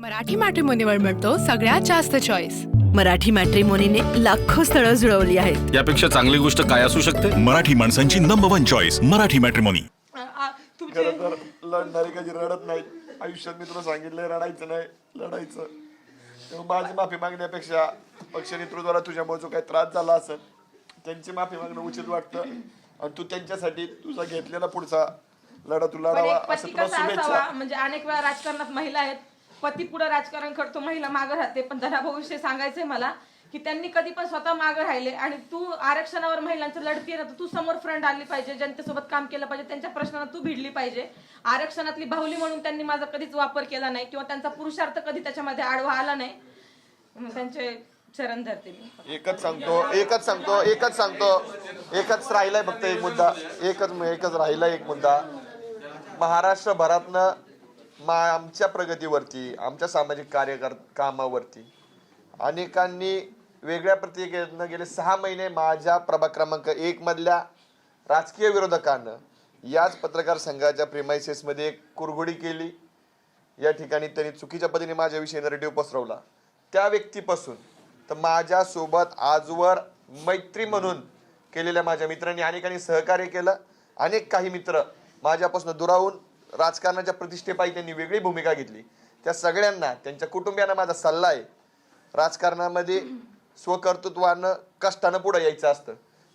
मराठी मॅट्रिमोनीवर मिळतो सगळ्यात जास्त चॉईस. मराठी मॅट्रिमोनीने लाखो स्थळं जुळवली आहेत. यापेक्षा चांगली गोष्ट काय असू शकते? मराठी माणसांची नंबर 1 चॉईस मराठी मॅट्रिमोनी. खरं तर लढणारी कधी रडत नाही. आयुष्यात मी तुला सांगितलंय रडायचं नाही, लढायचं. तेव्हा माझी माफी मागण्यापेक्षा पक्ष नेतृत्वाला तुझ्यामुळे जो काही त्रास झाला असेल त्यांची माफी मागणं उचित वाटतं आणि तू त्यांच्यासाठी तुझा घेतलेला पुढचा लढा तू लढावा असं तुला शुभेच्छा. म्हणजे अनेक वेळा राजकारणात महिला आहेत, पती पुढे राजकारण करतो, महिला मागे राहते. पण धनाभाऊविषयी सांगायचंय मला की त्यांनी कधी पण स्वतः मागे राहिले आणि तू आरक्षणावर महिलांचं लढतीये ना, तर तू समोर फ्रंट आली पाहिजे, जनतेसोबत काम केलं पाहिजे, त्यांच्या प्रश्नांना तू भिडली पाहिजे. आरक्षणातली बाहुली म्हणून त्यांनी माझा कधीच वापर केला नाही किंवा त्यांचा पुरुषार्थ कधी त्याच्यामध्ये आडवा आला नाही. त्यांचे चरण धरते मी. एकच सांगतो एकच राहिलाय फक्त एक मुद्दा, एकच राहिलाय एक मुद्दा. महाराष्ट्रभरातनं आमच्या प्रगतीवरती, आमच्या सामाजिक कामावरती अनेकांनी वेगळ्या प्रतिक्रियेनं गेले 6 महिने माझ्या प्रभाग क्रमांक 1 मधल्या राजकीय विरोधकांना याच पत्रकार संघाच्या प्रेमायसेसमध्ये एक कुरघोडी केली. या ठिकाणी त्यांनी चुकीच्या पद्धतीने माझ्याविषयी नरेटिव्ह पसरवला. त्या व्यक्तीपासून तर माझ्यासोबत आजवर मैत्री म्हणून केलेल्या माझ्या मित्रांनी अनेकांनी सहकार्य केलं. काही मित्र माझ्यापासून दुरावून राजकारणाच्या प्रतिष्ठेपायी त्यांनी वेगळी भूमिका घेतली. त्या सगळ्यांना, त्यांच्या कुटुंबियांना माझा सल्ला आहे, राजकारणामध्ये स्वकर्तृत्वानं कष्टानं पुढे यायचं असतं.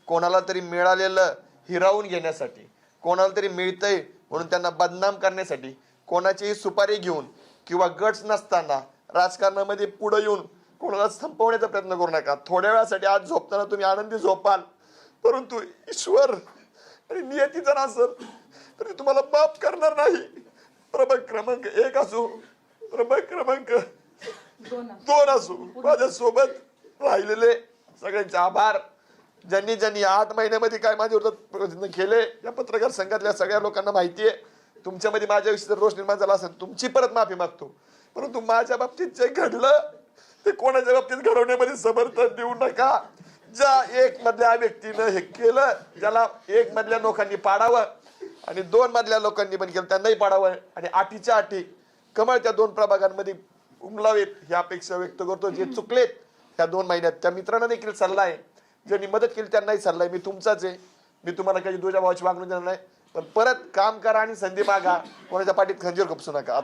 कोणाला तरी मिळालेलं हिरावून घेण्यासाठी, कोणाला तरी मिळतंय म्हणून त्यांना बदनाम करण्यासाठी, कोणाचीही सुपारी घेऊन किंवा गट्स नसताना राजकारणामध्ये पुढे येऊन कोणाला संपवण्याचा प्रयत्न करू नका. थोड्या वेळासाठी आज झोपताना तुम्ही आनंदी झोपाल, परंतु ईश्वर आणि नियती जर असेल तर तुम्हाला माफ करणार नाही. प्रभाग क्रमांक 1 असो, प्रभाग क्रमांक 2 असो, माझ्यासोबत राहिलेले सगळ्यांचे आभार. ज्यांनी 8 महिन्यामध्ये काय माझ्या विरोधात प्रयत्न केले या पत्रकार संघातल्या सगळ्या लोकांना माहिती आहे. तुमच्यामध्ये माझ्याविषयी जर रोष निर्माण झाला असेल तुमची परत माफी मागतो. परंतु माझ्या बाबतीत जे घडलं ते कोणाच्या बाबतीत घडवण्यामध्ये समर्थन देऊ नका. ज्या 1 मधल्या व्यक्तीनं हे केलं, ज्याला 1 मधल्या लोकांनी पाडावं आणि 2 मधल्या लोकांनी पण केलं त्यांनाही पाडावं आणि 8च्या 8 कमळ त्या 2 प्रभागांमध्ये उमलावेत ही अपेक्षा व्यक्त करतो. जे चुकलेत ह्या 2 महिन्यात त्या मित्रांना देखील सल्ला आहे, ज्यांनी मदत केली त्यांनाही सल्ला आहे. मी तुमचाच आहे, मी तुम्हाला काही दुजा भावाची वागणूक देणार नाही. पण परत काम करा आणि संधी मागा, कोणाच्या पाठीत खंजीर खुपसू नका.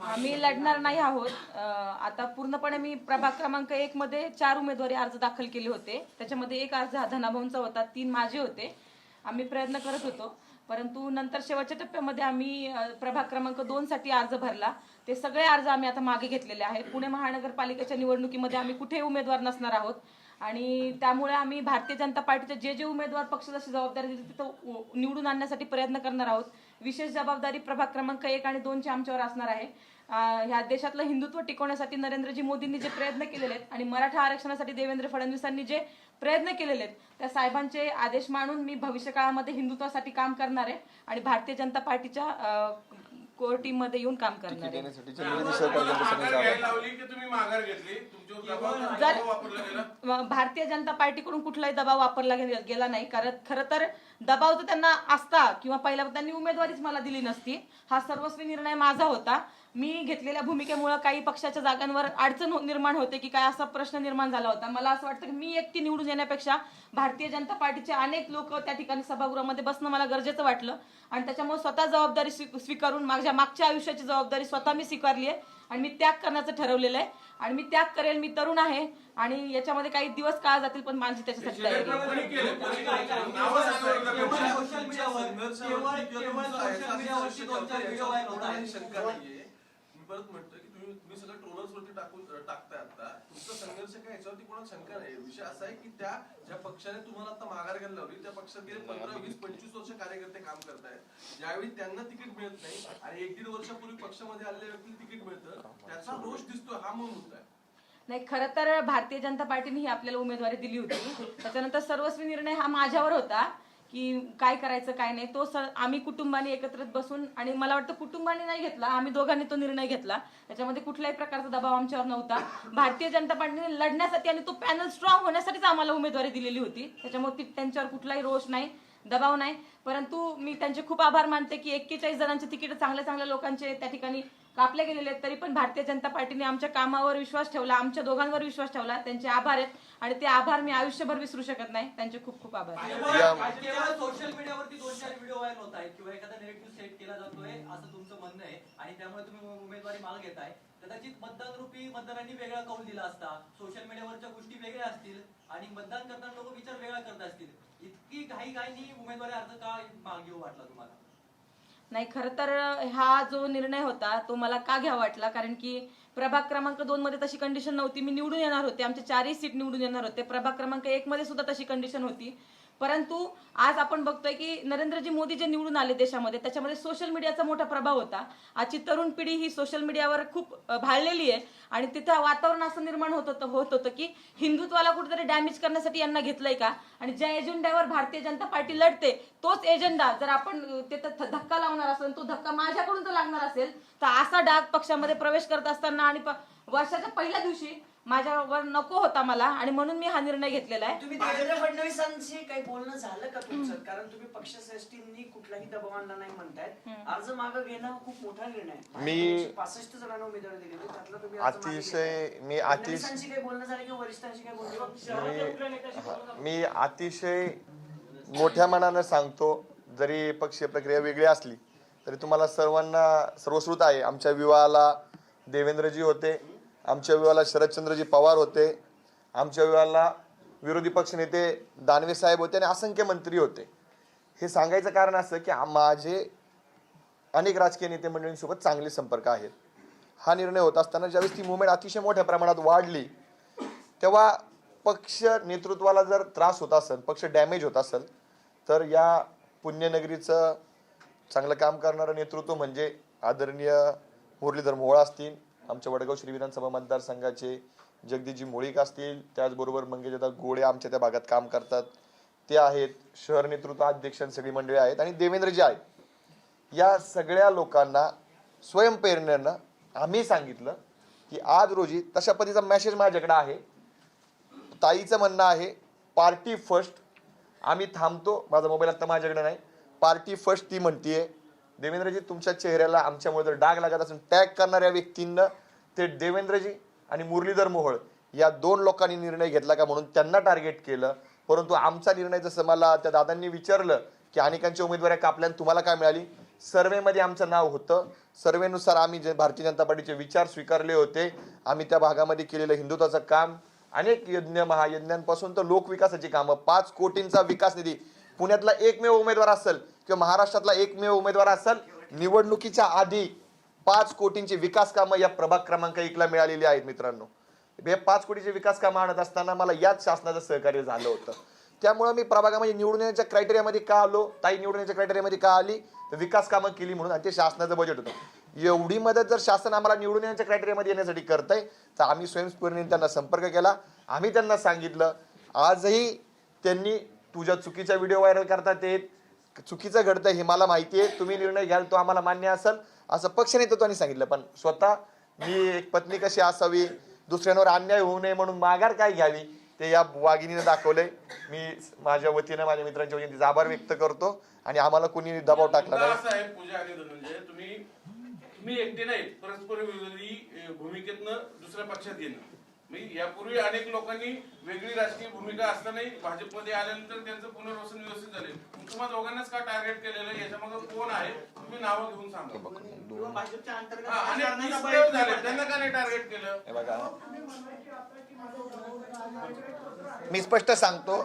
आम्ही लढणार नाही आहोत. आता पूर्णपणे मी प्रभाग क्रमांक 1 मध्ये 4 उमेदवारी अर्ज दाखल केले होते. त्याच्यामध्ये 1 अर्ज हा धनाभाऊंचा होता, 3 माझे होते. आम्ही प्रयत्न करत होतो, परंतु नंतर शेवटच्या टप्प्यामध्ये आम्ही प्रभाग क्रमांक 2 साठी अर्ज भरला. ते सगळे अर्ज आम्ही आता मागे घेतलेले आहेत. पुणे महानगरपालिकेच्या निवडणुकीमध्ये आम्ही कुठेही उमेदवार नसणार आहोत आणि त्यामुळे आम्ही भारतीय जनता पार्टीचे जे उमेदवार पक्षाला जबाबदारी दिली तिथं निवडून आणण्यासाठी प्रयत्न करणार आहोत. विशेष जबाबदारी प्रभाग क्रमांक 1 आणि 2 ची आमच्यावर असणार आहे. ह्या देशातलं हिंदुत्व टिकवण्यासाठी नरेंद्रजी मोदींनी जे प्रयत्न केलेले आहेत आणि मराठा आरक्षणासाठी देवेंद्र फडणवीसांनी जे प्रयत्न केलेले आहेत त्या साहेबांचे आदेश मानून मी भविष्य काळामध्ये हिंदुत्वासाठी काम करणार आहे आणि भारतीय जनता पार्टीच्या कोर टीम मध्ये येऊन काम करणार आहे. जर भारतीय जनता पार्टीकडून कुठलाही दबाव वापरला गेला नाही, कारण खरं तर दबाव जर त्यांना असता किंवा पहिल्या त्यांनी उमेदवारीच मला दिली नसती. हा सर्वस्वी निर्णय माझा होता. मी घेतलेल्या भूमिकेमुळे काही पक्षाच्या जागांवर अडचण निर्माण होते की काय असा प्रश्न निर्माण झाला होता. मला असं वाटतं की मी एकटी निवडून येण्यापेक्षा भारतीय जनता पार्टीचे अनेक लोक त्या ठिकाणी सभागृहामध्ये बसणं मला गरजेचं वाटलं आणि त्याच्यामुळे स्वतः जबाबदारी स्वीकारून माझ्या मागच्या आयुष्याची जबाबदारी स्वतः मी स्वीकारली आहे आणि मी त्याग करण्याचं ठरवलेलं आहे आणि मी त्याग करेल. मी तरुण आहे आणि याच्यामध्ये काही दिवस काळ जातील पण माझी त्याच्यासाठी तयारी परत म्हणतो की तुम्ही सगळं ट्रोलर्स वरती टाकताय. आता तुमचा संघर्ष काय याच्यावरती कोणाला शंका नाही. विषय असा आहे की त्या ज्या पक्षाने तुम्हाला आता माघार घ्यायला लावली त्या पक्षात गेले 15, 20, 25 वर्ष कार्यकर्ते काम करतायत. ज्यावेळी त्यांना तिकीट मिळत नाही आणि 1-1.5 वर्षापूर्वी पक्षामध्ये आलेल्या व्यक्तीला तिकीट मिळतं, त्याचा रोष दिसतो. हा मूळ मुद्दा आहे. नाही, खरं तर भारतीय जनता पार्टीने ही आपल्याला उमेदवारी दिली होती. त्याच्यानंतर सर्वस्वी निर्णय हा माझ्यावर होता की काय करायचं काय नाही. तो आम्ही कुटुंबाने एकत्रित बसून आणि मला वाटतं कुटुंबाने नाही घेतला, आम्ही दोघांनी तो निर्णय घेतला. त्याच्यामध्ये कुठल्याही प्रकारचा दबाव आमच्यावर नव्हता. भारतीय जनता पार्टीने लढण्यासाठी आणि तो पॅनल स्ट्रॉंग होण्यासाठीच आम्हाला उमेदवारी दिलेली होती. त्याच्यामुळे त्यांच्यावर कुठलाही रोष नाही. दबाव नाही. परंतु मी त्यांचे खूप आभार मानते की 41 जणांचे तिकीट चांगल्या चांगल्या लोकांचे त्या ठिकाणी कापले गेलेले आहेत. तरी पण भारतीय जनता पार्टीने आमच्या कामावर विश्वास ठेवला, आमच्या दोघांवर विश्वास ठेवला. त्यांचे आभार आहेत आणि ते आभार मी आयुष्यभर विसरू शकत नाही. त्यांचे खूप खूप आभार. सोशल मीडियावरती 2-4 व्हिडिओ व्हायरल होत आहेत किंवा एखादा नेगेटिव्ह सेट केला जातोय असं तुमचं म्हणणं आहे आणि त्यामुळे तुम्ही उमेदवारी मागे घेताय. कदाचित मतदान रूपी मतदारांनी वेगळा कौल दिला असता, सोशल मीडियावरच्या गोष्टी वेगळ्या असतील आणि मतदान करताना लोक विचार वेगळा करत असतील. इतकी घाईघाईनी उमेदवारी अर्ज का मागे घेऊ वाटला तुम्हाला? नाही, खरं तर हा जो निर्णय होता तो मला का घ्यावा वाटला, कारण की प्रभाग क्रमांक 2 मध्ये तशी कंडिशन नव्हती. मी निवडून येणार होते, आमचे 4ही सीट निवडून येणार होते. प्रभाग क्रमांक 1 मध्ये सुद्धा तशी कंडिशन होती. परंतु आज आपण बघतोय की नरेंद्रजी मोदी जे निवडून आले देशामध्ये, त्याच्यामध्ये सोशल मीडियाचा मोठा प्रभाव होता. आजची तरुण पिढी ही सोशल मीडियावर खूप भाळलेली आहे आणि तिथं वातावरण असं निर्माण होत होतं की हिंदुत्वाला कुठेतरी डॅमेज करण्यासाठी यांना घेतलंय का, आणि ज्या एजेंड्यावर भारतीय जनता पार्टी लढते तोच एजेंडा जर आपण तिथं धक्का लावणार असेल, तो धक्का माझ्याकडून तर लागणार असेल, तर असा डाग पक्षामध्ये प्रवेश करत असताना आणि वर्षाच्या पहिल्या दिवशी माझ्यावर नको होता मला, आणि म्हणून मी हा निर्णय घेतलेला आहे. तुम्ही देवेंद्र फडणवीसांशी काही बोलणं झालं का तुमचं? कारण तुम्ही पक्षश्रेष्ठींनी कुठलाही दबाव आणला नाही म्हणतायत. अर्ज मागं घेणं खूप मोठा निर्णय आहे. मी 65 जणांना उमेदवारी दिली, त्यातलं तुम्ही अर्ज मागे अतिशय घेताय. मी फडणवीसांशी काही बोलणं झालं किंवा वरिष्ठांशी काही बोलणं? मी अतिशय मोठ्या मनानं सांगतो, जरी पक्षीय प्रक्रिया वेगळी असली तरी तुम्हाला सर्वांना सर्वश्रुत आहे. आमच्या विवाहाला देवेंद्रजी होते, आमच्या विवाहाला शरदचंद्रजी पवार होते, आमच्या विवाहाला विरोधी पक्षनेते दानवे साहेब होते आणि असंख्य मंत्री होते. हे सांगायचं कारण असं की माझे अनेक राजकीय नेते मंडळींसोबत चांगले संपर्क आहेत. हा निर्णय होत असताना ज्यावेळेस ती मुवमेंट अतिशय मोठ्या प्रमाणात वाढली, तेव्हा पक्ष नेतृत्वाला जर त्रास होत असेल, पक्ष डॅमेज होत असेल, तर या पुण्यनगरीचं चांगलं काम करणारं नेतृत्व म्हणजे आदरणीय मुरलीधर मोहोळ असतील, आमच्या वडगाव श्री विधानसभा मतदारसंघाचे जगदीशजी मोळीक असतील, त्याचबरोबर मंगेशदादा गोळे आमच्या त्या भागात काम करतात ते आहेत, शहर नेतृत्व अध्यक्ष सगळी मंडळी आहेत आणि देवेंद्रजी आहेत. या सगळ्या लोकांना स्वयंप्रेरणेनं आम्ही सांगितलं की आज रोजी तशा पद्धतीचा मेसेज माझ्याकडे आहे. ताईचं म्हणणं आहे पार्टी फर्स्ट, आम्ही थांबतो. माझा मोबाईल आता माझ्याकडे नाही. पार्टी फर्स्ट ती म्हणतीये. देवेंद्रजी, तुमच्या चेहऱ्याला आमच्यामुळे जर डाग लागत असेल, टॅग करणाऱ्या व्यक्तींना ते देवेंद्रजी आणि मुरलीधर मोहोळ या 2 लोकांनी निर्णय घेतला का म्हणून त्यांना टार्गेट केलं. परंतु आमचा निर्णय, जसं मला त्या दादांनी विचारलं की अनेकांच्या उमेदवारी कापल्या तुम्हाला काय मिळाली, सर्वेमध्ये आमचं नाव होतं. सर्वेनुसार आम्ही जे भारतीय जनता पार्टीचे विचार स्वीकारले होते, आम्ही त्या भागामध्ये केलेलं हिंदुत्वाचं काम, अनेक यज्ञ महायज्ञांपासून तर लोकविकासाची कामं, 5 कोटींचा विकास निधी, पुण्यातला एकमेव उमेदवार असेल किंवा महाराष्ट्रातला एकमेव उमेदवार असेल, निवडणुकीच्या आधी 5 कोटींची विकास कामं या प्रभाग क्रमांक 1 ला मिळालेली आहेत. मित्रांनो, हे 5 कोटीचे विकास कामं आणत असताना मला याच शासनाचं सहकार्य झालं होतं. त्यामुळे मी प्रभागामध्ये निवडून येण्याच्या क्रायटेरियामध्ये का आलो, ताई निवडून येण्याच्या क्रायटेरियामध्ये का आली, तर विकास कामं केली म्हणून, आणि ते शासनाचं बजेट होतं. एवढी मदत जर शासन आम्हाला निवडून येण्याच्या क्रायटेरियामध्ये येण्यासाठी करतंय, तर आम्ही स्वयंस्फूर्तीने त्यांना संपर्क केला. आम्ही त्यांना सांगितलं, आजही त्यांनी तुझ्या चुकीच्या व्हिडिओ व्हायरल करतात, ते चुकीचं घडतंय हे मला माहिती आहे, तुम्ही निर्णय घ्याल तो आम्हाला मान्य असेल असं पक्ष नेतृत्वाने सांगितलं. पण स्वतः मी एक पत्नी कशी असावी, दुसऱ्यांवर अन्याय होऊ नये म्हणून माघार काय घ्यावी, ते या वाघिणीने दाखवलंय. मी माझ्या वतीनं, माझ्या मित्रांच्या वतीने तिचा आभार व्यक्त करतो आणि आम्हाला कोणी दबाव टाकला नाही. असं आहे पूजा आणि धनंजय, तुम्ही एकटे नाही, परस्पर विरोधी भूमिकेतनं दुसऱ्या पक्षात येणं. यापूर्वी अनेक लोकांनी वेगळी राजकीय भूमिका असतानाही भाजपमध्ये आल्यानंतर त्यांचं पुनर्वसन व्यवस्थित झाले. तुम्हाला दोघांनाच का टार्गेट केलेलं, याच्यामध्ये कोण आहे, तुम्ही नावं घेऊन सांगा. भाजपच्या अंतर्गत त्यांना का नाही टार्गेट केलं? मी स्पष्ट सांगतो,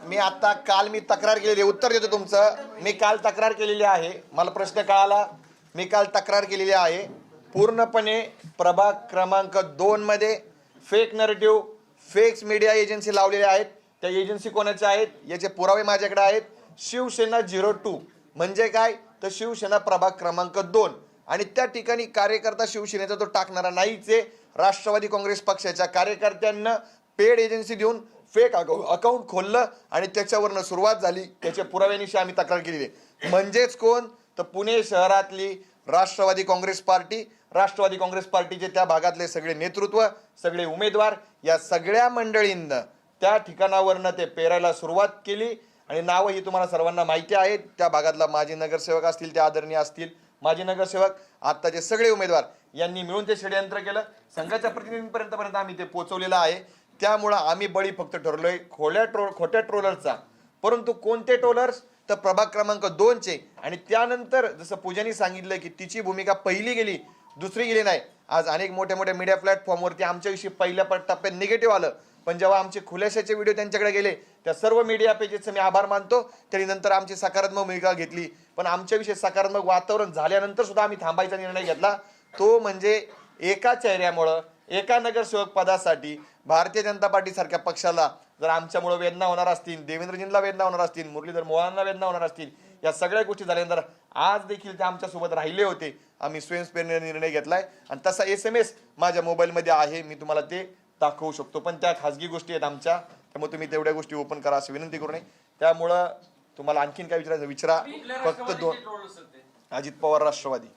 मी आता काल मी तक्रार केलेली, उत्तर देतो तुमचं. मी काल तक्रार केलेली आहे, मला प्रश्न कळाला, मी काल तक्रार केलेली आहे. पूर्णपणे प्रभाग क्रमांक 2 मध्ये fake narrative, fakes media agency लावलेल्या आहेत. त्या एजन्सी कोणाच्या आहेत याचे पुरावे माझ्याकडे आहेत. शिवसेना 02 म्हणजे काय, तर शिवसेना प्रभाग क्रमांक 2, आणि त्या ठिकाणी कार्यकर्ता शिवसेनेचा तो टाकणारा नाहीच आहे. राष्ट्रवादी काँग्रेस पक्षाच्या कार्यकर्त्यांना पेड एजन्सी देऊन फेक अकाउंट खोललं आणि त्याच्यावरनं सुरुवात झाली. त्याच्या पुराव्यानिशी आम्ही तक्रार केलेली आहे. म्हणजेच कोण, तर पुणे शहरातली राष्ट्रवादी काँग्रेस पार्टी, राष्ट्रवादी काँग्रेस पार्टीचे त्या भागातले सगळे नेतृत्व, सगळे उमेदवार, या सगळ्या मंडळींना त्या ठिकाणावरनं ते पेरायला सुरुवात केली आणि नावं ही तुम्हाला सर्वांना माहिती आहेत. त्या भागातला माजी नगरसेवक असतील, ते आदरणीय असतील, माजी नगरसेवक, आत्ताचे सगळे उमेदवार यांनी मिळून ते षडयंत्र केलं. संघाच्या प्रतिनिधींपर्यंत आम्ही ते पोहोचवलेलं आहे. त्यामुळं आम्ही बळी फक्त ठरलोय खोट्या ट्रोलरचा. परंतु कोणते ट्रोलर्स? तर प्रभाग क्रमांक 2चे. आणि त्यानंतर जसं पूजानी सांगितलं की तिची भूमिका पहिली गेली, दुसरी गेली नाही. आज अनेक मोठ्या मोठ्या मीडिया प्लॅटफॉर्मवरती आमच्याविषयी पहिल्या टप्प्यात निगेटिव्ह आलं, पण जेव्हा आमचे खुलाशाचे व्हिडिओ त्यांच्याकडे गेले, त्या सर्व मीडिया पेजेसचे मी आभार मानतो. तरी नंतर आमची सकारात्मक भूमिका घेतली. पण आमच्याविषयी सकारात्मक वातावरण झाल्यानंतर सुद्धा आम्ही थांबायचा निर्णय घेतला. तो म्हणजे एका चेहऱ्यामुळं, एका नगरसेवक पदासाठी भारतीय जनता पार्टी सारख्या पक्षाला जर आमच्यामुळे वेदना होणार असतील, देवेंद्रजींना वेदना होणार असतील, मुरलीधर मोहोळांना वेदना होणार असतील, या सगळ्या गोष्टी झाल्यानंतर आज देखील ते आमच्यासोबत राहिले होते. आम्ही स्वयंस्फूर्तीने निर्णय घेतलाय आणि तसा SMS माझ्या मोबाईलमध्ये आहे, मी तुम्हाला ते दाखवू शकतो. पण त्या खाजगी गोष्टी आहेत आमच्या, त्यामुळे तुम्ही तेवढ्या गोष्टी ओपन करा अशी विनंती करू नये. त्यामुळं तुम्हाला आणखीन काय विचारायचं विचारा. फक्त 2 अजित पवार राष्ट्रवादी.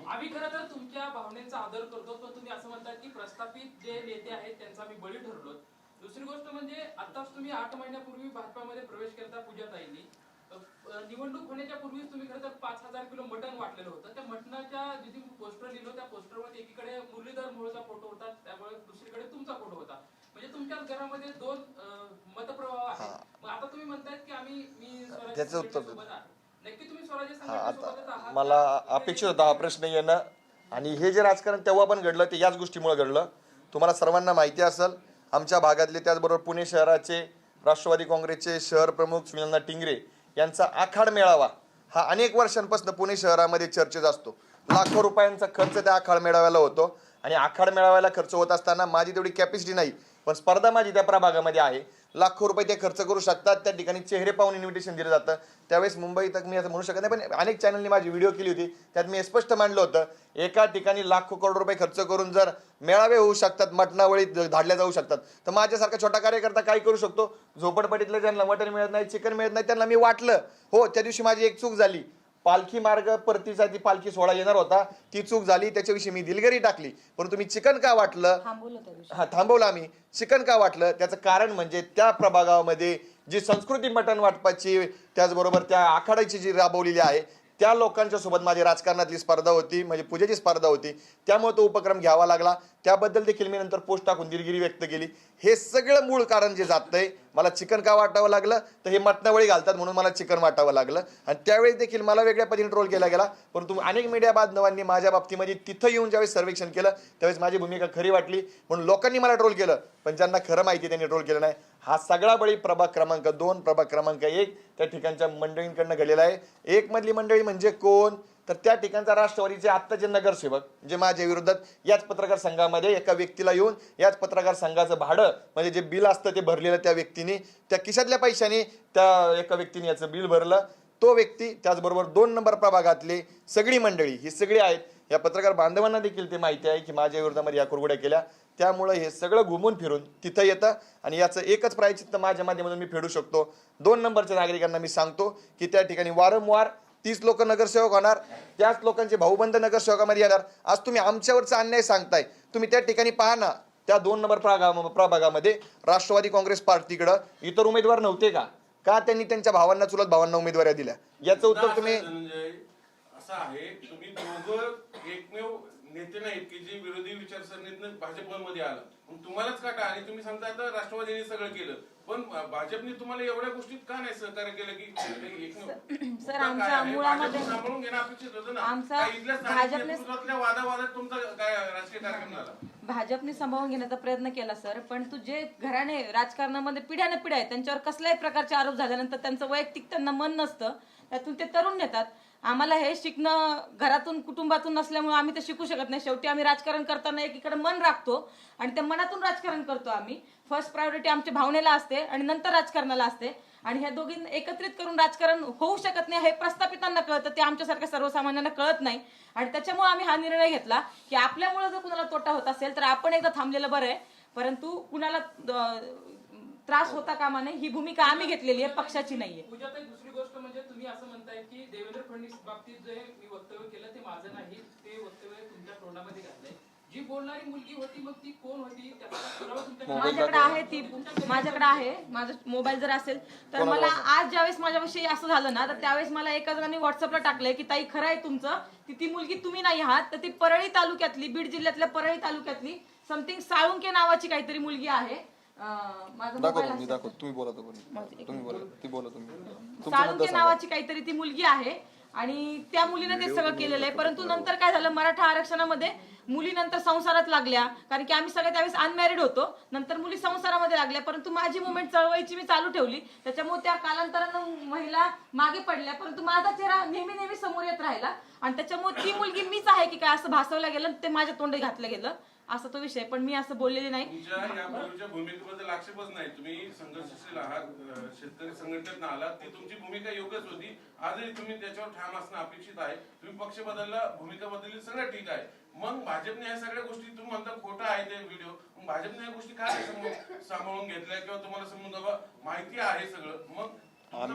आम्ही खरं तर तुमच्या भावनेचा आदर करतो, पण तुम्ही असं म्हणतात की प्रस्थापित जे नेते आहेत त्यांचा आम्ही बळी ठरलो. दुसरी गोष्ट म्हणजे आताच तुम्ही 8 महिन्यापूर्वी भाजपामध्ये प्रवेश केला पूजाताईंनी. निवडणूक होण्याच्या पूर्वीच तुम्ही खरं तर 5000 किलो मटण वाटलेलं होतं. त्या मटणाच्या जिथे पोस्टर लिहिलं त्या पोस्टरवर एकीकडे मुरलीधर मोहोळचा फोटो होता, त्यामुळे दुसरीकडे तुमचा फोटो होता. म्हणजे तुमच्याच घरामध्ये 2 मतप्रवाह आहेत. मग आता तुम्ही म्हणतायत की मी त्याचं उत्तर नक्की तुम्ही स्वराज्य संघटनेसोबतच आहात? मला अपेक्षित होता हा प्रश्न येणं. आणि हे जे राजकारण तेव्हा पण घडलं ते याच गोष्टीमुळे घडलं. तुम्हाला सर्वांना माहिती असेल, आमच्या भागातले त्याचबरोबर पुणे शहराचे राष्ट्रवादी काँग्रेसचे शहर प्रमुख सुनील टिंगरे यांचा आखाड मेळावा हा अनेक वर्षांपासून पुणे शहरामध्ये चर्चेत असतो. लाखो रुपयांचा खर्च त्या आखाड मेळाव्याला होतो. आणि आखाड मेळाव्याला खर्च होत असताना माझी तेवढी कॅपॅसिटी नाही, पण स्पर्धा माझी त्या प्रभागामध्ये आहे. लाखो रुपये ते खर्च करू शकतात. त्या ठिकाणी चेहरे पाहून इन्व्हिटेशन दिलं जातं. त्यावेळेस मुंबईत मी असं म्हणू शकत नाही, पण अनेक चॅनलनी माझी व्हिडिओ केली होती, त्यात मी स्पष्ट मांडलं होतं, एका ठिकाणी लाखो करोड रुपये खर्च करून जर मेळावे होऊ शकतात, मटणावळी धाडल्या जाऊ शकतात, तर माझ्यासारखा छोटा कार्यकर्ता काय करू शकतो? झोपडपट्टीतलं ज्यांना मटण मिळत नाही, चिकन मिळत नाही, त्यांना मी वाटलं. हो, त्या दिवशी माझी एक चूक झाली. पालखी मार्ग परतीचा ती पालखी सोहळा येणार होता, ती चूक झाली, त्याच्याविषयी मी दिलगिरी टाकली. परंतु मी चिकन का वाटलं? थांबवलं आम्ही. चिकन का वाटलं? त्याचं कारण म्हणजे त्या प्रभागामध्ये जी संस्कृती मटण वाटपाची, त्याचबरोबर त्या आखाड्याची जी राबवलेली आहे, त्या लोकांच्या सोबत माझी राजकारणातली स्पर्धा होती, म्हणजे पूजेची स्पर्धा होती. त्यामुळे तो उपक्रम घ्यावा लागला. त्याबद्दल देखील मी नंतर पोस्ट टाकून दिलगिरी व्यक्त केली. हे सगळं मूळ कारण जे जातंय, मला चिकन का वाटावं लागलं, तर हे मटणावळी घालतात म्हणून मला चिकन वाटावं लागलं. आणि त्यावेळेस देखील मला वेगळ्या पद्धतीने ट्रोल केला गेला. परंतु अनेक मीडिया बांधवांनी माझ्या बाबतीमध्ये तिथं येऊन ज्यावेळेस सर्वेक्षण केलं, त्यावेळेस माझी भूमिका खरी वाटली म्हणून लोकांनी मला ट्रोल केलं. पण ज्यांना खरं माहिती त्यांनी ट्रोल केलं नाही. हा सगळा बळी प्रभाग क्रमांक 2, प्रभाग क्रमांक 1 त्या ठिकाणच्या मंडळींकडनं घडलेला आहे. एक मधली मंडळी म्हणजे कोण? तर त्या ठिकाणचा राष्ट्रवादीचे आत्ताचे नगरसेवक जे माझ्या विरोधात याच पत्रकार संघामध्ये एका व्यक्तीला येऊन याच पत्रकार संघाचं भाडं म्हणजे जे बिल असतं ते भरलेलं त्या व्यक्तीने, त्या खिशातल्या पैशाने त्या एका व्यक्तीने याचं बिल भरलं. तो व्यक्ती, त्याचबरोबर 2 नंबर प्रभागातली सगळी मंडळी ही सगळी आहेत. या पत्रकार बांधवांना देखील ते माहिती आहे की माझ्या विरोधामध्ये या कुरघोड्या केल्या. त्यामुळे हे सगळं घुमून फिरून तिथं येतं आणि याचं एकच प्रायश्चित्त माझ्या माध्यमातून मी फेडू शकतो. 2 नंबरच्या नागरिकांना मी सांगतो की त्या ठिकाणी वारंवार 30 लोक नगरसेवक होणार, त्याच लोकांचे भाऊबंद नगरसेवकामध्ये येणार. आज तुम्ही आमच्यावरचा अन्याय सांगताय. तुम्ही त्या ठिकाणी पहा ना, त्या 2 नंबर प्रभागामध्ये राष्ट्रवादी काँग्रेस पार्टीकडं इतर उमेदवार नव्हते का? का त्यांनी त्यांच्या भावांना, चुलत भावांना उमेदवारी दिल्या? याचं उत्तर तुम्ही असं आहे, तुम्ही दोघं एकमेव नेते नाहीत की जे विरोधी विचारसरणीतनं भाजपमध्ये आलं. तुम्हालाच काटा आणि तुम्ही सांगता आता राष्ट्रवादीने सगळं केलं, पण भाजपने तुम्हाला एवढ्या गोष्टीत का नाही सहकार्य केलं? की सर, आमच्या मुळामध्ये सांभाळून घेणं अपेक्षित होतं ना. आमचा भाजपने वादावादात तुमचा काय राजकीय कार्यक्रम झाला? भाजपने सांभाळून घेण्याचा प्रयत्न केला सर, पण जे घराणे राजकारणामध्ये पिढ्याने पिढ्या आहेत त्यांच्यावर कसल्याही प्रकारचे आरोप झाल्यानंतर त्यांचं वैयक्तिक त्यांना मन नसतं, त्यातून ते तरुण नेतात. आम्हाला हे शिकणं घरातून कुटुंबातून नसल्यामुळे आम्ही ते शिकू शकत नाही. शेवटी आम्ही राजकारण करताना एकीकडे मन राखतो आणि त्या मनातून राजकारण करतो. आम्ही फर्स्ट प्रायोरिटी आमच्या भावनेला असते आणि नंतर राजकारणाला असते. आणि ह्या दोघींना एकत्रित करून राजकारण होऊ शकत नाही हे प्रस्थापितांना कळतं, ते आमच्यासारख्या सर्वसामान्यांना कळत नाही. आणि त्याच्यामुळे आम्ही हा निर्णय घेतला की आपल्यामुळे जर कुणाला तोटा होत असेल तर आपण एकदा थांबलेलं बरं आहे, परंतु कुणाला त्रास होता कामा नये ही भूमिका आम्ही घेतलेली आहे, पक्षाची नाहीये. पूजाताई, दुसरी गोष्ट म्हणजे तुम्ही असं म्हणताय की देवेंद्र फडणवीस बाबतीत जे मी वक्तव्य केलं ते माझं नाही, ते वक्तव्य तुमच्या तोंडामध्ये घातलंय. जी जी बोलणारी मुलगी होती मग ती कोण होती त्याचा पुरावा तुमच्याकडे माझ्याकडे आहे ती माझ्याकडे आहे. माझा मोबाईल जर असेल तर मला आज ज्यावेळेस माझ्याविषयी असं झालं ना तर त्यावेळेस मला एका जणांनी व्हॉट्सअपला टाकलंय की ताई खरं आहे तुमचं ती मुलगी तुम्ही नाही आहात. तर ती परळी तालुक्यातली बीड जिल्ह्यातल्या परळी तालुक्यातली समथिंग साळुंके नावाची काहीतरी मुलगी आहे. माझा मोबाईल असेल. साळुंके नावाची काहीतरी ती मुलगी आहे आणि त्या मुलीने ते सगळं केलेलं आहे. परंतु नंतर काय झालं मराठा आरक्षणामध्ये मुली नंतर संसारात लागल्या कारण की आम्ही सगळे त्यावेळेस अनमॅरिड होतो. नंतर मुली संसारामध्ये लागल्या परंतु माझी मुवमेंट चळवळीची मी चालू ठेवली त्याच्यामुळे त्या कालांतरानं महिला मागे पडल्या परंतु माझा चेहरा नेहमी समोर येत राहिला आणि त्याच्यामुळे ती मुलगी मीच आहे की काय असं भासवलं गेलं ते माझ्या तोंडी घातलं गेलं असा तो विषय. पण मी असं बोललेली नाही. तुमच्या यापूर्वीच्या भूमिकेबद्दल आक्षेपच नाही. तुम्ही संघर्षशील आहात, शेतकरी संघटनेत आलात, ती तुमची भूमिका योग्यच होती. आजही तुम्ही त्याच्यावर ठाम असणं अपेक्षित आहे. तुम्ही पक्ष बदलला, भूमिका बदलली, सगळं ठीक आहे. मग भाजपने ह्या सगळ्या गोष्टी तुम्ही म्हणता खोटं आहे ते व्हिडिओ, मग भाजपने ह्या गोष्टी काय सांभाळून घेतल्या किंवा तुम्हाला समजून बाबा माहिती आहे सगळं, मग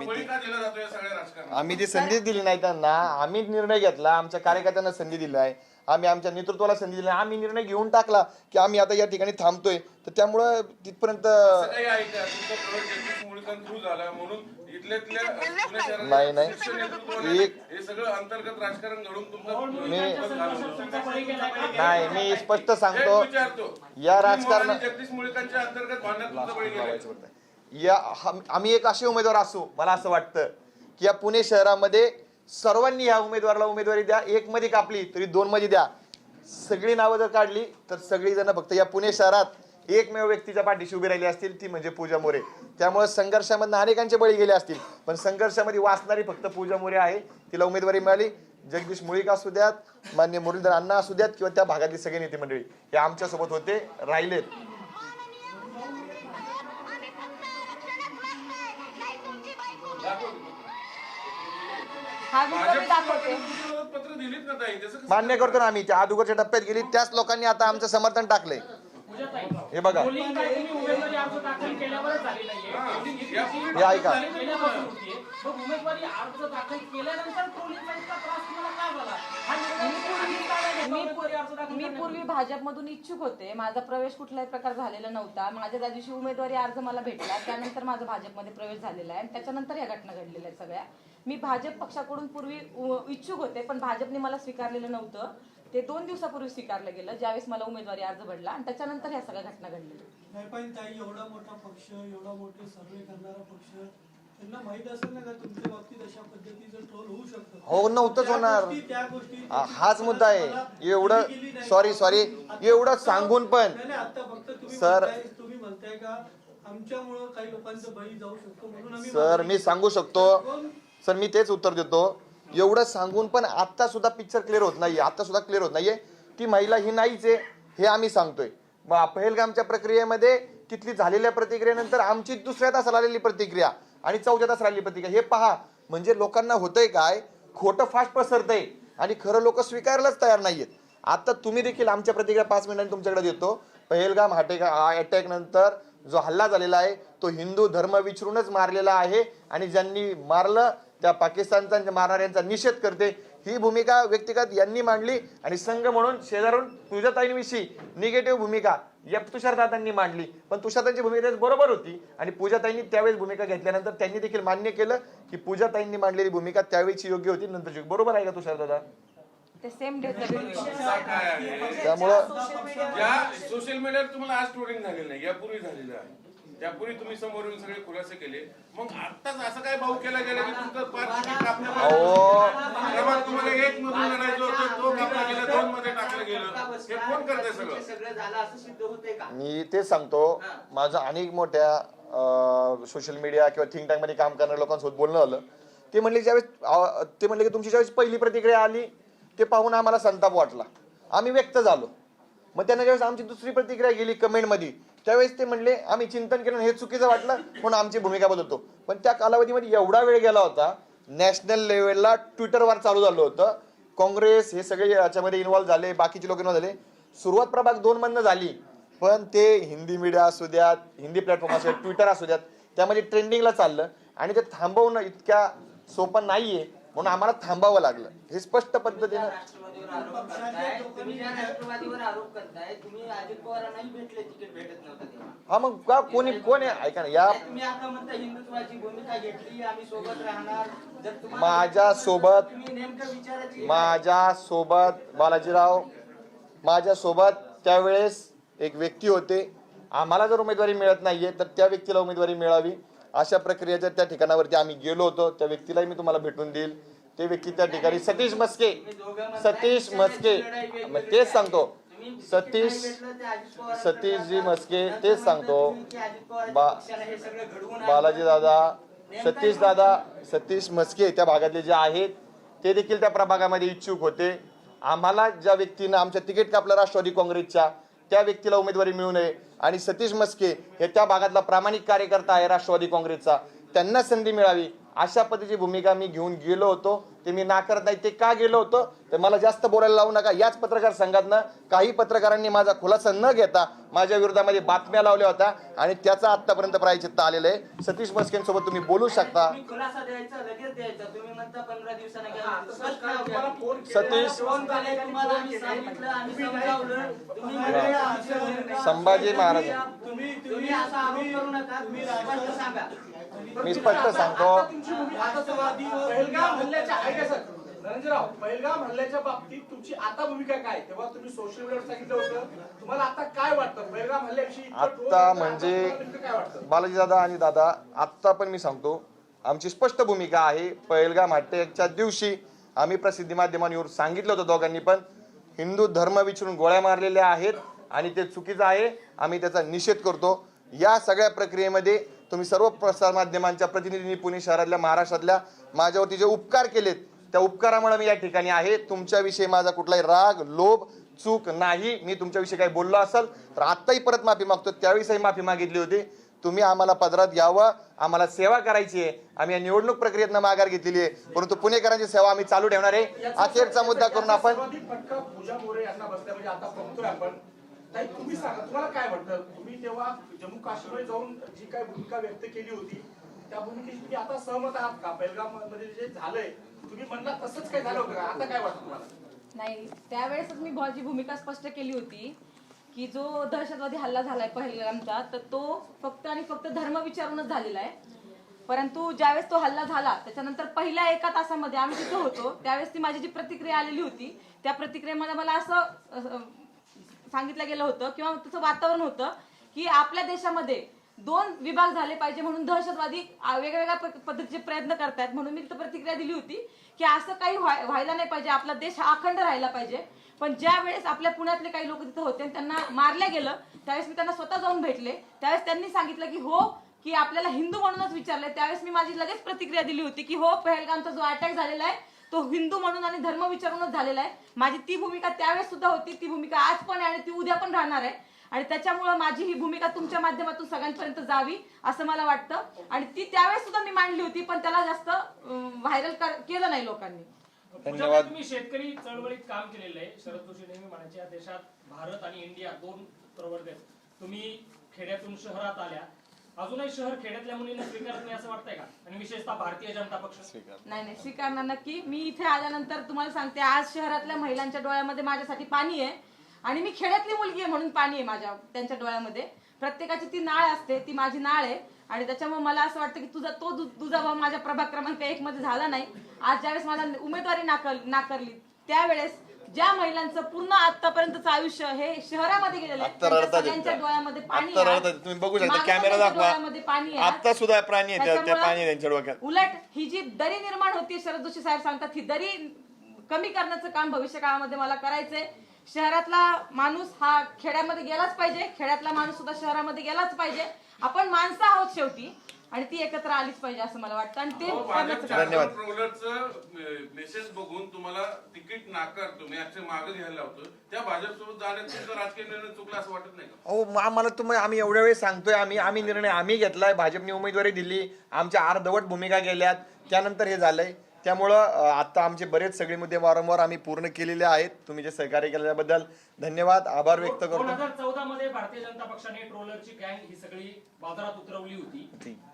बळी का दिला जातो या सगळ्या राजकारणात? आम्ही ती संधीच दिली नाही त्यांना. आम्ही निर्णय घेतला, आमच्या कार्यकर्त्यांना संधी दिली आहे, आम्ही आमच्या नेतृत्वाला संधी दिली. आम्ही निर्णय घेऊन टाकला की आम्ही आता या ठिकाणी थांबतोय. तर त्यामुळं तिथपर्यंत काही आहे का तुमचा प्रवेश जगदीश मुळीकर थ्रू झाला म्हणून इथल्या पुणे शहरात शीर्ष नेतृत्वाने हे सगळं अंतर्गत राजकारण घडून नाही, मी स्पष्ट सांगतो या राजकारण जगदीश मुळीकरांच्या अंतर्गत भांडणात तुमचा बळी गेला. आम्ही एक असे उमेदवार असू, मला असं वाटतं की या पुणे शहरामध्ये सर्वांनी या उमेदवाराला उमेदवारी द्या. एक मध्ये कापली तरी 2 मध्ये द्या. सगळी नावं जर काढली तर सगळी जण फक्त या पुणे शहरात एकमेव व्यक्तीच्या पाठीशी उभी राहिली असतील ती म्हणजे पूजा मोरे. त्यामुळे संघर्षामधून अनेकांचे बळी गेले असतील पण संघर्षामध्ये वाचणारी फक्त पूजा मोरे आहे. तिला उमेदवारी मिळाली. जगदीश मुळीक असू द्यात, मान्य मुरलीधर अण्णा असू द्यात किंवा त्या भागातली सगळे नेते मंडळी हे आमच्या सोबत होते, राहिलेत. हा व्हिडिओ मी दाखवते. पत्र दिलीत ना ताई, त्याचं मान्य करतो ना आम्ही. त्या अगोदरच्या टप्प्यात गेली त्याच लोकांनी आता आमचं समर्थन टाकलंय. हे बघा, उमेदवारी अर्ज दाखल केल्यावरच झाली नाहीये. हे ऐका, केल्यापासून होतीये. मग उमेदवारी अर्ज दाखल केल्यानंतर ट्रोलिंगचा इतका त्रास तुम्हाला का झाला? हा मी पूर्वी भाजपमधून इच्छुक होते. माझा प्रवेश कुठलाही प्रकार झालेला नव्हता. माझ्या त्या दिवशी उमेदवारी अर्ज मला भेटला त्यानंतर माझा भाजपमध्ये प्रवेश झालेला आहे. त्याच्यानंतर या घटना घडलेल्या आहेत सगळ्या. मी भाजप पक्षाकडून पूर्वी इच्छुक होते पण भाजपने मला स्वीकारलेलं नव्हतं. ते 2 दिवसापूर्वी स्वीकारलं गेलं ज्यावेळेस मला उमेदवारी अर्ज भरला आणि त्याच्यानंतर ह्या सगळ्या घटना घडलेल्या. नाही पण ताई एवढा मोठा पक्ष, एवढा मोठे सर्वे करणारा पक्ष, त्यांना माहित असेल ना का तुमच्या बाबतीत अशा पद्धतीचं ट्रोल होऊ शकतं? हो, नव्हतंच होणार. त्या गोष्टी हाच मुद्दा आहे. एवढं सॉरी एवढं सांगून पण आता फक्त तुम्ही म्हणताय का आमच्यामुळं काही लोकांचं बळी जाऊ शकतो म्हणून आम्ही सर मी सांगू शकतो सर, मी तेच उत्तर देतो. एवढं सांगून पण आता सुद्धा पिक्चर क्लिअर होत नाहीये. आता सुद्धा क्लिअर होत नाहीये ती महिला ही नाहीच आहे हे आम्ही सांगतोय. पहलगामच्या प्रक्रियेमध्ये तिथली झालेल्या प्रतिक्रियेनंतर आमची 2ऱ्या तासाला आलेली प्रतिक्रिया आणि 4थ्या तासाला आलेली प्रतिक्रिया हे पहा. म्हणजे लोकांना होतंय काय, खोटं फास्ट पसरतंय आणि खरं लोक स्वीकारायलाच तयार नाहीयेत. आता तुम्ही देखील आमच्या प्रतिक्रिया 5 मिनिटांनी तुमच्याकडे देतो. पहलगाम अटॅक नंतर जो हल्ला झालेला आहे तो हिंदू धर्म विचारूनच मारलेला आहे आणि ज्यांनी मारलं त्या पाकिस्तानचा मारणाऱ्यांचा निषेध करते. ही भूमिका व्यक्तिगत यांनी मांडली आणि संघ म्हणून शेजारून पूजाताईंविषयी निगेटिव्ह भूमिका या तुषारदादांनी मांडली. पण तुषारदांची भूमिका बरोबर होती आणि पूजाताईंनी त्यावेळेस भूमिका घेतल्यानंतर त्यांनी देखील मान्य केलं की पूजाताईंनी मांडलेली भूमिका त्यावेळीची योग्य होती, नंतरची. बरोबर आहे का तुषारदादा? ते सेम डेटचा त्यामुळं सोशल मीडियावर तुम्हाला आज ट्रोलिंग झालेलं नाही, यापूर्वी झालेलं आहे. त्यापूर्वी तुम्ही समोरून सगळे खुलासे केले. मग आत्ताच असं काय भाऊ केला गेला की तुमचं तुम्हाला 1 मधून लढायचं होतं तो कापला गेला, 2 मध्ये टाकलं गेलं. हे कोण करतंय सगळं? मी तेच सांगतो. माझं अनेक मोठ्या सोशल मीडिया किंवा थिंक टँक मध्ये काम करणाऱ्या लोकांसोबत बोलणं झालं. ते म्हणले की तुमची ज्यावेळेस पहिली प्रतिक्रिया आली ते पाहून आम्हाला संताप वाटला, आम्ही व्यक्त झालो. मग त्यांना ज्यावेळेस आमची 2री प्रतिक्रिया गेली कमेंटमध्ये त्यावेळेस ते म्हणले आम्ही चिंतन केलं हे चुकीचं वाटलं म्हणून आमची भूमिका बदलतो. पण त्या कालावधीमध्ये एवढा वेळ गेला होता, नॅशनल लेवलला ट्विटरवर चालू झालं होतं. काँग्रेस हे सगळे याच्यामध्ये इन्व्हॉल्व्ह झाले, बाकीचे लोक इन्व्हॉल्व्ह झाले. सुरुवात प्रभाग 2 मधनं झाली पण ते हिंदी मीडिया असू द्यात, हिंदी प्लॅटफॉर्म असू द्यात, ट्विटर असू द्यात, त्यामध्ये ट्रेंडिंगला चाललं आणि ते थांबवणं इतक्या सोपं नाहीये म्हणून आम्हाला थांबावं लागलं. हे स्पष्ट पद्धतीनं राष्ट्रवादीवर आरोप करताय, तुम्ही ज्या राष्ट्रवादीवर आरोप करताय, तुम्ही अजित पवारांनाही भेटले, तिकीट भेटत नव्हतं तेव्हा. हा मग का कोण आहे ऐका ना या तुम्ही आता म्हणता हिंदुत्वाची भूमिका घेतली, आम्ही सोबत राहणार. जर तुम्हाला माझ्यासोबत नेमकं विचारायची माझ्यासोबत त्यावेळेस एक व्यक्ती होते. आम्हाला जर उमेदवारी मिळत नाहीये तर त्या व्यक्तीला उमेदवारी मिळावी अशा प्रक्रियेच्या त्या ठिकाणावरती आम्ही गेलो होतो. त्या व्यक्तीलाही मी तुम्हाला भेटून देईल. ते व्यक्ती त्या ठिकाणी सतीश मस्के मग तेच सांगतो सतीशजी मस्के तेच सांगतो बालाजी दादा सतीश मस्के त्या भागातले जे आहेत ते देखील त्या प्रभागामध्ये इच्छुक होते. आम्हाला ज्या व्यक्तीनं आमच्या तिकीट कापलं राष्ट्रवादी काँग्रेसच्या त्या व्यक्तीला उमेदवारी मिळू नये आणि सतीश मस्के हे त्या भागातला प्रामाणिक कार्यकर्ता आहे राष्ट्रवादी काँग्रेसचा, त्यांना संधी मिळावी अशा पद्धतीची भूमिका मी घेऊन गेलो होतो. ते मी नाकारत नाही. ते का गेलो होतो तर मला जास्त बोलायला लावू नका. याच पत्रकार संघातनं काही पत्रकारांनी माझा खुलासा न घेता माझ्या विरोधामध्ये बातम्या लावल्या होत्या आणि त्याचा आतापर्यंत प्रायचित्त आलेलं आहे. सतीश मस्केंसोबत तुम्ही बोलू शकता. खुलासा द्यायचा, लगेच द्यायचा. तुम्ही म्हणता 15 दिवसांनी संभाजी महाराज तुम्ही असा आरोप करू नका. तुम्ही स्पष्ट सांगा. मी स्पष्ट सांगतो पहिलगाम हल्ल्याच्या बाबतीत तुमची आता भूमिका काय? तेव्हा तुम्ही सोशल मीडियावर सांगितलं होतं, तुम्हाला आता काय वाटतं पहिलगाम हल्ल्याविषयी? आता म्हणजे बालाजी दादा आणि दादा आत्ता पण मी सांगतो आमची स्पष्ट भूमिका आहे. पहिलगाम हत्याच्या दिवशी आम्ही प्रसिद्धी माध्यमांवर सांगितलं होतं दोघांनी पण हिंदू धर्म विचारून गोळ्या मारलेल्या आहेत आणि ते चुकीचं आहे. आम्ही त्याचा निषेध करतो. या सगळ्या प्रक्रियेमध्ये तुम्ही सर्व प्रसार माध्यमांच्या प्रतिनिधींनी पुणे शहरातल्या महाराष्ट्रातल्या माझ्यावरती जे उपकार केलेत त्या उपकारामुळे मी या ठिकाणी आहे. तुमच्याविषयी माझा कुठलाही राग लोभ चूक नाही. मी तुमच्याविषयी काही बोललो असेल तर आत्ताही परत माफी मागतो. त्यावेळेसही माफी मागितली होती. तुम्ही आम्हाला पदरात घ्यावं, आम्हाला सेवा करायची आहे. आम्ही या निवडणूक प्रक्रियेतनं माघार घेतलेली आहे परंतु पुणेकरांची सेवा आम्ही चालू ठेवणार आहे. अखेरचा मुद्दा करून आपण पूजा मोरे यांना बसल्या म्हणजे आता बघतोय आपण. तुम्ही सांगा तुम्हाला काय वाटतं? तुम्ही तेव्हा जम्मू काश्मीर जाऊन जी काही भूमिका व्यक्त केली होती त्या भूमिकेशी तुम्ही आता सहमत आहात का? पहिलगाम मध्ये जे झालंय तुम्ही म्हणला तसंच काय झालं होतं का? आता काय वाटतं तुम्हाला? नाही, त्यावेळेसच मी माझी भूमिका स्पष्ट केली होती की जो दहशतवादी हल्ला झालाय पहिलगामचा तर तो फक्त आणि फक्त धर्म विचारूनच झालेला आहे. परंतु ज्यावेळेस तो हल्ला झाला त्याच्यानंतर पहिल्या 1 तासामध्ये आम्ही तिथे होतो त्यावेळेस ती माझी जी प्रतिक्रिया आलेली होती त्या प्रतिक्रियेमध्ये मला असं सांगितलं गेलं होतं किंवा तसं वातावरण होतं की आपल्या देशामध्ये 2 विभाग झाले पाहिजे म्हणून दहशतवादी वेगवेगळ्या पद्धतीचे प्रयत्न करतायत. म्हणून मी तिथं प्रतिक्रिया दिली होती की असं काही व्हायला नाही पाहिजे. आपला देश हा अखंड राहायला पाहिजे. पण ज्या वेळेस आपल्या पुण्यातले काही लोक तिथं होते त्यांना मारल्या गेलं त्यावेळेस मी त्यांना स्वतः जाऊन भेटले. त्यावेळेस त्यांनी सांगितलं की हो की आपल्याला हिंदू म्हणूनच विचारले. त्यावेळेस मी माझी लगेच प्रतिक्रिया दिली होती की हो पहलगामचा जो अटॅक झालेला आहे तो हिंदू म्हणून आणि धर्म विचारूनच झालेला आहे. माझी ती भूमिका त्यावेळेस सुद्धा होती, ती भूमिका आज पण आहे आणि ती उद्या पण राहणार आहे. आणि त्याच्यामुळे माझी ही भूमिका तुमच्या माध्यमातून सगळ्यांपर्यंत जावी असं मला वाटतं. आणि ती त्यावेळेस सुद्धा मी मांडली होती पण त्याला जास्त व्हायरल केलं नाही लोकांनी. धन्यवाद. तुम्ही शेतकरी चळवळीत काम केलेलं आहे. शरद जोशी नेहमी म्हणायचे या देशात भारत आणि इंडिया 2 प्रवर्ग आहेत. तुम्ही खेड्यातून शहरात आल्या, अजूनही शहर खेड्यातल्या मुलींना स्वीकारत नाही असं वाटतंय का? आणि विशेषतः भारतीय जनता पक्ष? नाही स्वीकारणार नक्की. मी इथे आल्यानंतर तुम्हाला सांगते आज शहरातल्या महिलांच्या डोळ्यामध्ये माझ्यासाठी पाणी आहे आणि मी खेड्यातली मुलगी आहे म्हणून पाणी आहे माझ्या त्यांच्या डोळ्यामध्ये. प्रत्येकाची ती नाळ असते, ती माझी नाळ आहे आणि त्याच्यामुळे मला असं वाटतं की तुझा भाव माझ्या प्रभाग क्रमांक 1 मध्ये झाला नाही. आज ज्यावेळेस मला उमेदवारी नाकारली त्यावेळेस ज्या महिलांचं पूर्ण आतापर्यंतचं आयुष्य हे शहरामध्ये गेलेलं आहे त्यांच्या डोळ्यामध्ये पाणी आहे. तुम्ही बघू शकता कॅमेरा दाखवा. आता सुद्धा पाणी आहे त्यांच्या डोक्यात. उलट ही जी दरी निर्माण होती शरद जोशी साहेब सांगतात ही दरी कमी करण्याचं काम भविष्य काळामध्ये मला करायचंय. शहरातला माणूस हा खेड्यामध्ये गेलाच पाहिजे, खेड्यातला माणूस सुद्धा शहरामध्ये गेलाच पाहिजे. आपण माणसं आहोत शेवटी आणि ती एकत्र आलीच पाहिजे असं मला वाटतं आणि ते धन्यवाद. मेसेज बघून तुम्हाला तिकीट नाकार तुम्ही मागे घ्यायला लावतो त्या भाजपसोबत जाण्यात तुमचा राजकीय निर्णय चुकला असं वाटत नाही का? हो आम्हाला आम्ही एवढ्या वेळेस सांगतोय आम्ही निर्णय आम्ही घेतलाय. भाजपने उमेदवारी दिली, आमच्या अर्धवट भूमिका गेल्यात, त्यानंतर हे झालंय. त्यामुळं आता आमचे बरेच सगळे मुद्दे वारंवार आम्ही पूर्ण केलेले आहेत. तुम्ही जे सहकार्य केल्याबद्दल धन्यवाद, आभार व्यक्त करतो. 2014 मध्ये भारतीय जनता पक्षाने ट्रोलरची गँग ही सगळी बाजारात उतरवली होती.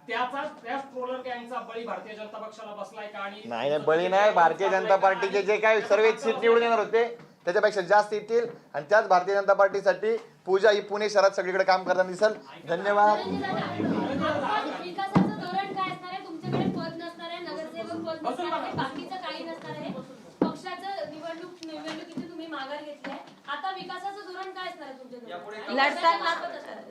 त्याच ट्रोलर गँगचा बळी भारतीय जनता पक्षाला बसलाय का? आणि नाही बळी नाही, भारतीय जनता पार्टीचे जे काही सर्व सीट निवडून येणार होते त्याच्यापेक्षा जास्त येतील आणि त्याच भारतीय जनता पार्टीसाठी पूजा ही पुणे शहरात सगळीकडे काम करताना दिसल. धन्यवाद. विकासाचं धोरण काय असणार आहे? तुमच्याकडे पद नसणार आहे, नगरसेवक पद नसणार आहे, बाकीचं काही नसणार आहे. पक्षाचं निवडणुकीची तुम्ही माघार घेतली आहे. आता विकासाचं धोरण काय असणार आहे तुमच्या?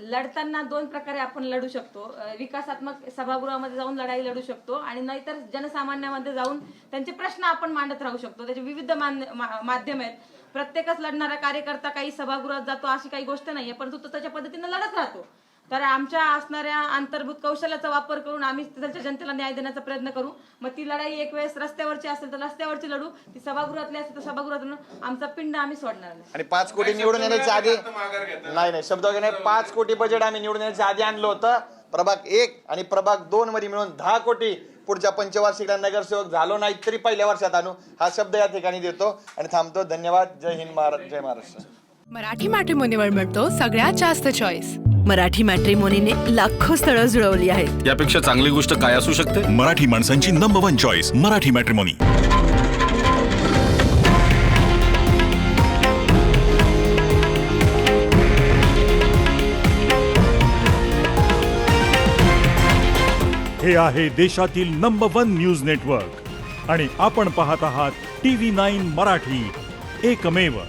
लढताना दोन प्रकारे आपण लढू शकतो. विकासात्मक सभागृहामध्ये जाऊन लढाई लढू शकतो आणि नाहीतर जनसामान्यामध्ये जाऊन त्यांचे प्रश्न आपण मांडत राहू शकतो. त्याचे विविध माध्यम आहेत. प्रत्येकच लढणारा कार्यकर्ता काही सभागृहात जातो अशी काही गोष्ट नाहीये, परंतु तो त्याच्या पद्धतीने लढत राहतो. तर आमच्या असणाऱ्या अंतर्भूत कौशल्याचा वापर करून आम्ही तिथल्या जनतेला न्याय देण्याचा प्रयत्न करू. मग ती लढाई एक वेळेस रस्त्यावरची असेल तर रस्त्यावरची लढू, ती सभागृहातली असेल तर सभागृहातून आमचा पिंड आम्ही सोडणार नाही. आणि 5 कोटी निवडून येण्याच्या आधी नाही शब्द वगैरे 5 कोटी बजेट आम्ही निवडून येण्याच्या आधी आणलं होतं. प्रभाग 1 आणि प्रभाग 2 मध्ये मिळून 10 कोटी पुढच्या पंचवार्षिकला नगरसेवक झालो नाही तरी पहिल्या वर्षात आणू, हा शब्द या ठिकाणी देतो आणि थांबतो. धन्यवाद. जय हिंद, जय महाराष्ट्र. मराठी मॅट्रिमोनीवर मिळतो सगळ्यात जास्त चॉईस. मराठी मॅट्रिमोनीने लाखो स्थळं जुळवली आहेत. यापेक्षा चांगली गोष्ट काय असू शकते? मराठी माणसांची नंबर 1 चॉईस मराठी मॅट्रिमोनी. हे आहे देशातील नंबर 1 न्यूज नेटवर्क आणि आपण पाहत आहात TV9 मराठी, एकमेव.